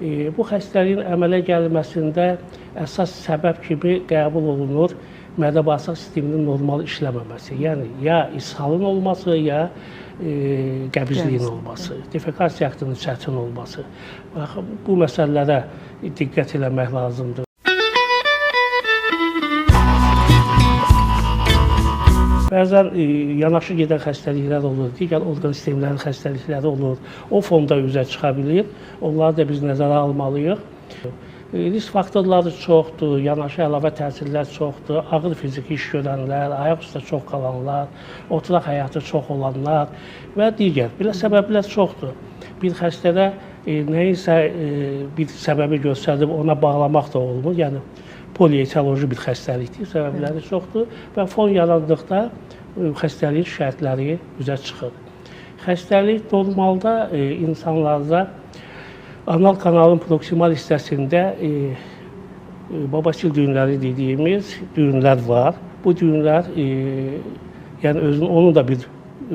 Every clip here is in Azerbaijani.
Bu xəstəliyin əmələ gəlməsində əsas səbəb kimi qəbul olunur mədə-bağırsaq sisteminin normal işləməməsi. Yəni, ya ishalın olması, ya qəbizliyin olması, defekasiya aktının çətin olması. Bu məsələlərə diqqət eləmək lazımdır. Bəzən yanaşı gedən xəstəliklər olur, digər orqan sistemlərinin xəstəlikləri olur. O fonda üzə çıxa bilir. Onları da biz nəzərə almalıyıq. Risk faktorları çoxdur, yanaşı əlavə təsirlər çoxdur. Ağır fiziki iş görənlər, ayaq üstə çox qalanlar, oturaq həyatı çox olanlar və digər. Belə səbəblər çoxdur. Bir xəstədə nəyinsə bir səbəbi göstərib ona bağlamaq da olmur. Yəni, polietioloji bir xəstəlikdir, səbəbləri çoxdur və fon yarandıqda xəstəliyin şikayətləri üzə çıxır. Xəstəlik normalda insanlarda anal kanalın proksimal hissəsində babasil düyünləri dediyimiz düyünlər var. Bu düyünlər, yəni onun da bir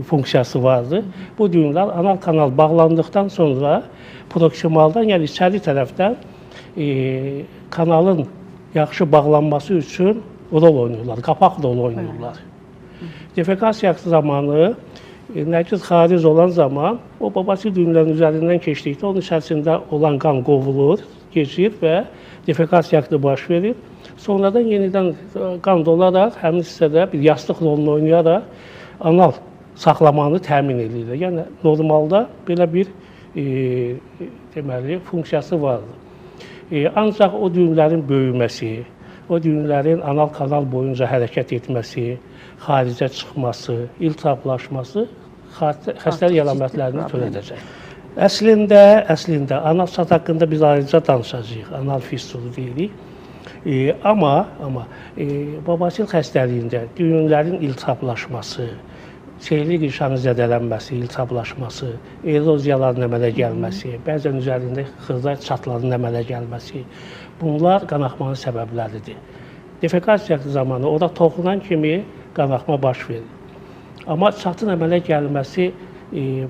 funksiyası vardır. Bu düyünlər anal kanal bağlandıqdan sonra proksimaldan, yəni içəri tərəfdən kanalın yaxşı bağlanması üçün rol oynayırlar, qapaq rolu oynayırlar. Defekasiya aktı zamanı, nəqiz xaric olan zaman o babasil düyünlərin üzərindən keçdikdə onun içərisində olan qan qovulur, geçir və defekasiya aktı baş verir. Sonradan yenidən qan dolaraq, həmin hissədə bir yastıq rolunu oynayaraq anal saxlamanı təmin edir. Yəni, normalda belə bir deməli, funksiyası vardır. Ancaq o düyünlərin böyüməsi, o düyünlərin anal kanal boyunca hərəkət etməsi, xaricə çıxması, iltihaplaşması xəstəlik əlamətlərini törədəcək. Əslində anal çat haqqında biz ayrıca danışacağıq, anal fistulu deyirik. Amma babasil xəstəliyində düyünlərin iltihaplaşması, çeyrək qırşanın zədələnməsi, iltihaplaşması, eroziyaların əmələ gəlməsi, bəzən üzərində xırda çatların əmələ gəlməsi, bunlar qanaxmanın səbəbləridir. Defekasiya zamanı ora toxunan kimi qanaxma baş verir. Amma çatın əmələ gəlməsi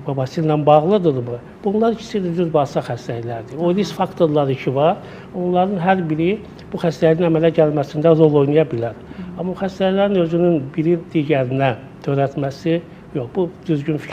babasillə bağlıdırmı? Bunlar ikisi də düz bağırsaq xəstəliklərdir. O risk faktorları ki var, onların hər biri bu xəstəliyin əmələ gəlməsində rol oynaya bilər. Amma xəstəliklərin özünün biri digərinə törətməsi yox, bu düzgün fikir.